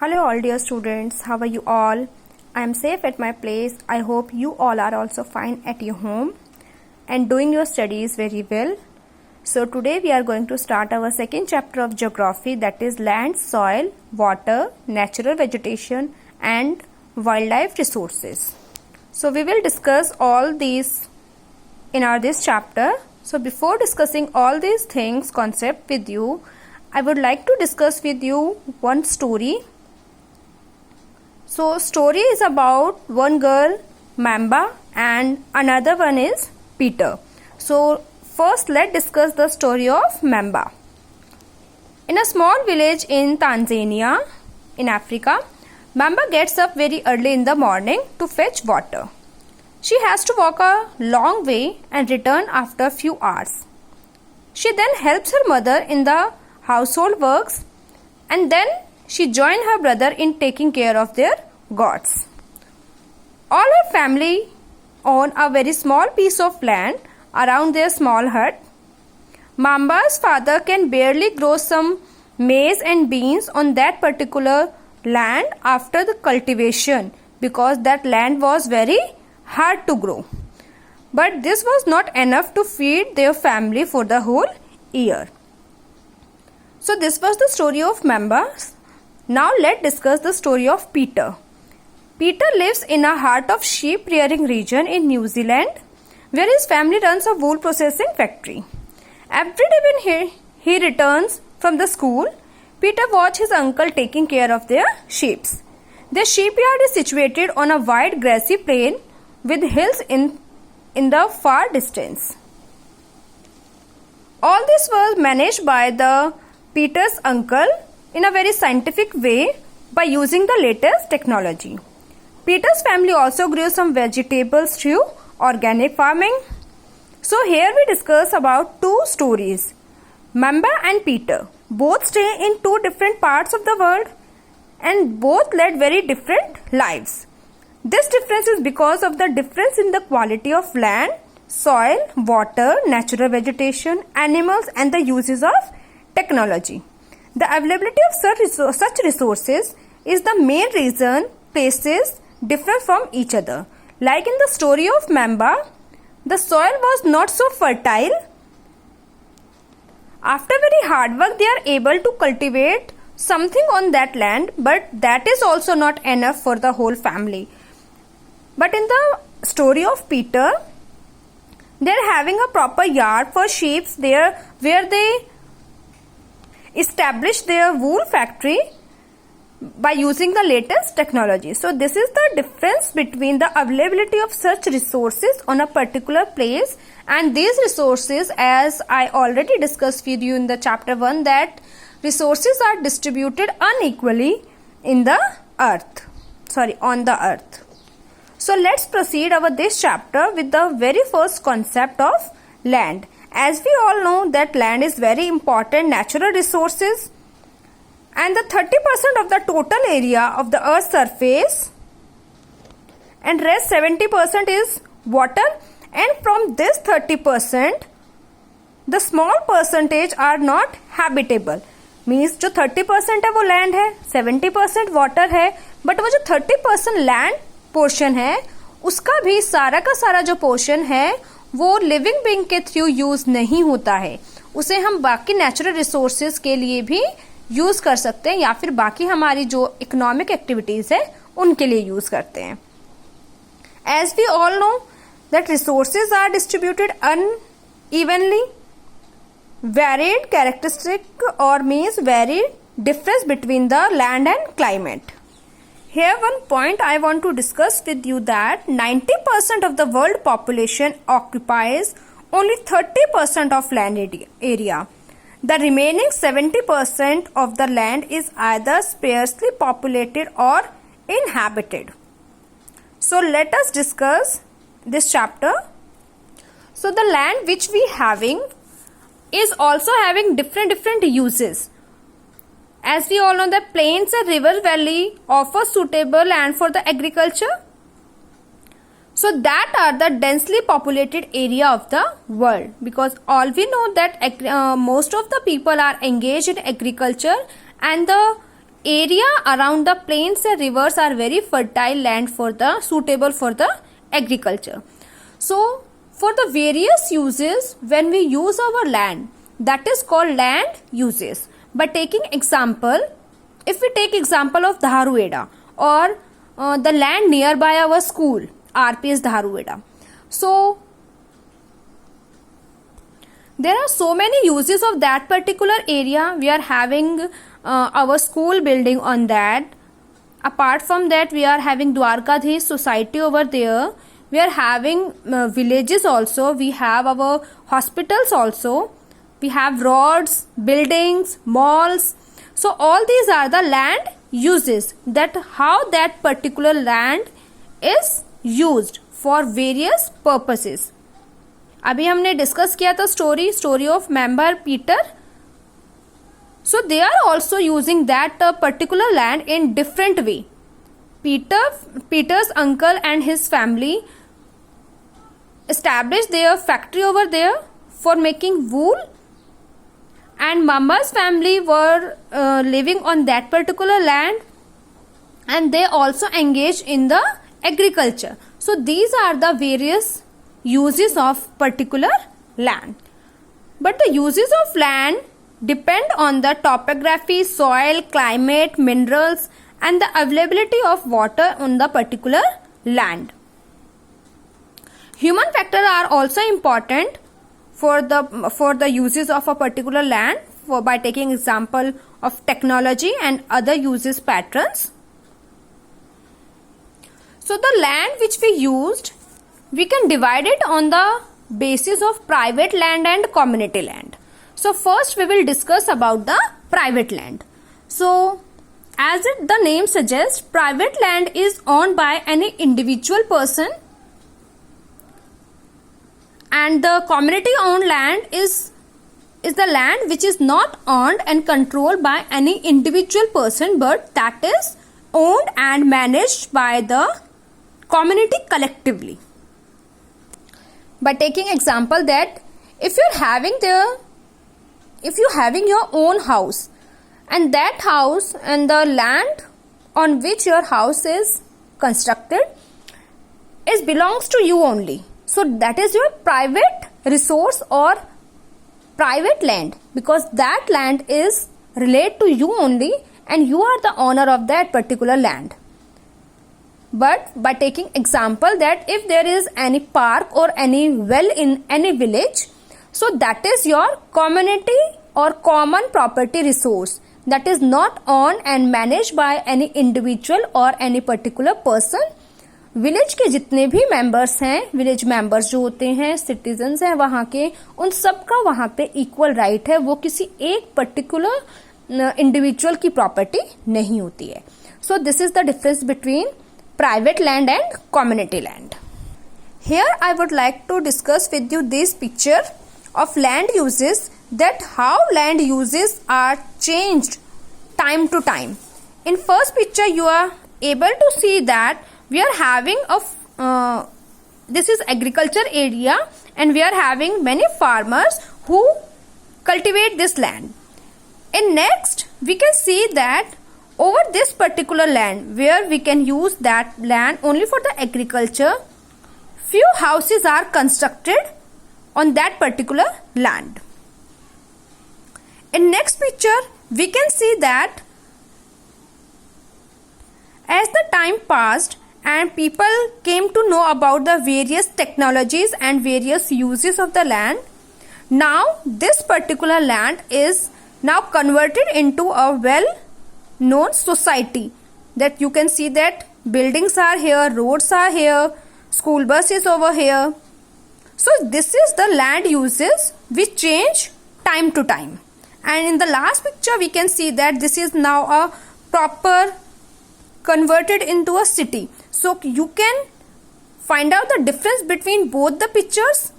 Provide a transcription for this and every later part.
Hello all dear students, how are you all? I am safe at my place. I hope you all are also fine at your home and doing your studies very well. So today we are going to start our second chapter of geography, that is land, soil, water, natural vegetation and wildlife resources. So we will discuss all these in this chapter. So before discussing all these things, concept with you, I would like to discuss with you one story. So story is about one girl, Mamba, and another one is Peter. So first let's discuss the story of Mamba. In a small village in Tanzania, in Africa, Mamba gets up very early in the morning to fetch water. She has to walk a long way and return after a few hours. She then helps her mother in the household works and then she joins her brother in taking care of their goats. All her family own a very small piece of land around their small hut. Mamba's father can barely grow some maize and beans on that particular land after the cultivation because that land was very hard to grow. But this was not enough to feed their family for the whole year. So this was the story of Mamba. Now let's discuss the story of Peter. Peter lives in a heart of sheep rearing region in New Zealand where his family runs a wool processing factory. Every day when he returns from the school, Peter watches his uncle taking care of their sheep. Their sheepyard is situated on a wide grassy plain with hills in the far distance. All this was managed by the Peter's uncle in a very scientific way by using the latest technology. Peter's family also grew some vegetables through organic farming. So here we discuss about two stories. Mamba and Peter both stay in two different parts of the world and both led very different lives. This difference is because of the difference in the quality of land, soil, water, natural vegetation, animals and the uses of technology. The availability of such resources is the main reason places differ from each other. Like in the story of Mamba, the soil was not so fertile. After very hard work, they are able to cultivate something on that land, but that is also not enough for the whole family. But in the story of Peter, they are having a proper yard for sheep there where they establish their wool factory by using the latest technology. So this is the difference between the availability of such resources on a particular place, and these resources, as I already discussed with you in the chapter 1, that resources are distributed unequally in the earth, on the earth. So let's proceed over this chapter with the very first concept of land. As we all know that land is very important natural resources and the 30% of the total area of the earth's surface and rest 70% is water, and from this 30% the small percentage are not habitable. Means जो 30% है वो land है, 70% water है, but वो जो 30% land portion है उसका भी सारा का सारा जो portion है वो लिविंग बीइंग के थ्रू यूज नहीं होता है. उसे हम बाकी नेचुरल रिसोर्सेज के लिए भी यूज कर सकते हैं या फिर बाकी हमारी जो इकोनॉमिक एक्टिविटीज है उनके लिए यूज करते हैं. As we all know that resources are distributed unevenly, varied characteristic और means varied difference between the land and climate. Here one point I want to discuss with you that 90% of the world population occupies only 30% of land area. The remaining 70% of the land is either sparsely populated or inhabited. So let us discuss this chapter. So the land which we having is also having different uses. As we all know that plains and river valley offer suitable land for the agriculture. So that are the densely populated area of the world, because all we know that most of the people are engaged in agriculture and the area around the plains and rivers are very fertile land suitable for the agriculture. So for the various uses, when we use our land, that is called land uses. By taking example, if we take example of Dharuheda or the land nearby our school, RPS Dharuheda. So there are so many uses of that particular area. We are having our school building on that. Apart from that, we are having Dwarkadhish society over there. We are having villages also. We have our hospitals also. We have roads, buildings, malls. So all these are the land uses, that how that particular land is used for various purposes. अभी हमने discuss किया था story of member Peter. So they are also using that particular land in different way. Peter's uncle and his family established their factory over there for making wool, and Mama's family were living on that particular land, and they also engaged in the agriculture. So these are the various uses of particular land. But the uses of land depend on the topography, soil, climate, minerals, and the availability of water on the particular land. Human factors are also important for the uses of a particular land, by taking example of technology and other uses patterns. So the land which we used, we can divide it on the basis of private land and community land. So first we will discuss about the private land. So as the name suggests, private land is owned by any individual person, and the community owned land is the land which is not owned and controlled by any individual person, but that is owned and managed by the community collectively. By taking example that if you're having your own house, and that house and the land on which your house is constructed belongs to you only. So that is your private resource or private land, because that land is related to you only and you are the owner of that particular land. But by taking example that if there is any park or any well in any village, so that is your community or common property resource, that is not owned and managed by any individual or any particular person. Village के जितने भी members हैं, village members जो होते हैं, citizens हैं वहाँ के, उन सब का वहाँ पे इक्वल राइट है. वो किसी एक पर्टिकुलर इंडिविजुअल की प्रॉपर्टी नहीं होती है. So this is the difference between private land and community land. Here I would like to discuss with you this picture of land uses, that how land uses are changed time to time. In first picture you are able to see that we are having this is agriculture area, and we are having many farmers who cultivate this land. In next we can see that over this particular land, where we can use that land only for the agriculture, few houses are constructed on that particular land. In next picture we can see that as the time passed and people came to know about the various technologies and various uses of the land, now this particular land is now converted into a well-known society. That you can see that buildings are here, roads are here, school bus is over here. So this is the land uses which change time to time. And in the last picture we can see that this is now a proper converted into a city. So you can find out the difference between both the pictures.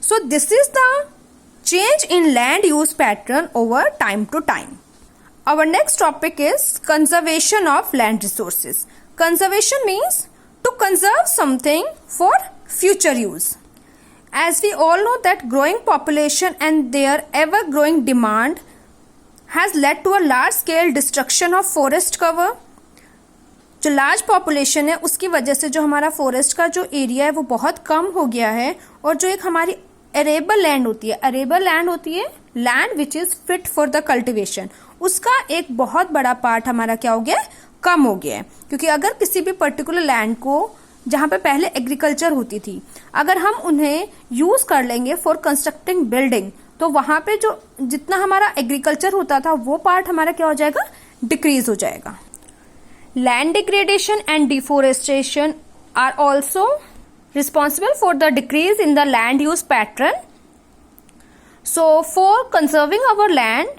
So this is the change in land use pattern over time to time. Our next topic is conservation of land resources. Conservation means to conserve something for future use. As we all know that growing population and their ever growing demand has led to a large scale destruction of forest cover. जो large population है उसकी वजह से जो हमारा forest का जो area है वो बहुत कम हो गया है, और जो एक हमारी अरेबल लैंड होती है, अरेबल लैंड होती है land which is fit for the cultivation, उसका एक बहुत बड़ा पार्ट हमारा क्या हो गया है, कम हो गया है। क्योंकि अगर किसी भी पर्टिकुलर लैंड को जहां पे पहले एग्रीकल्चर होती थी, अगर हम उन्हें यूज कर लेंगे फॉर कंस्ट्रक्टिंग बिल्डिंग, तो वहां पे जो जितना हमारा एग्रीकल्चर होता था वो पार्ट हमारा क्या हो जाएगा, डिक्रीज हो जाएगा। Land degradation and deforestation are also responsible for the decrease in the land use pattern. So for conserving our land,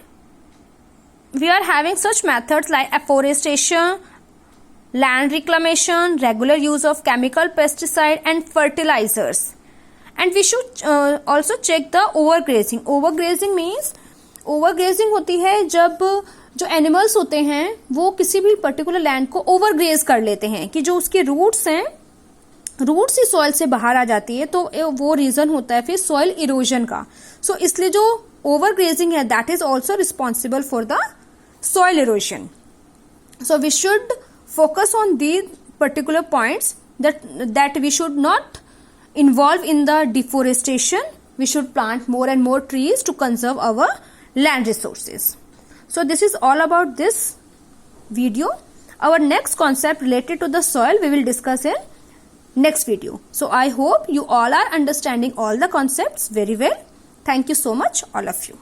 we are having such methods like afforestation, land reclamation, regular use of chemical pesticide and fertilizers. And we should also check the overgrazing. Overgrazing means, overgrazing होती है जब जो animals होते हैं वो किसी भी particular land को ओवरग्रेज कर लेते हैं, कि जो उसके रूट्स हैं, रूट्स ही सॉइल से बाहर आ जाती है, तो वो रीजन होता है फिर सॉइल इरोजन का। सो इसलिए जो ओवरग्रेजिंग है that is also responsible for the soil erosion. So we should focus on these particular points that we should not involve in the deforestation. We should plant more and more trees to conserve our land resources. So this is all about this video. Our next concept related to the soil we will discuss in next video. So I hope you all are understanding all the concepts very well. Thank you so much, all of you.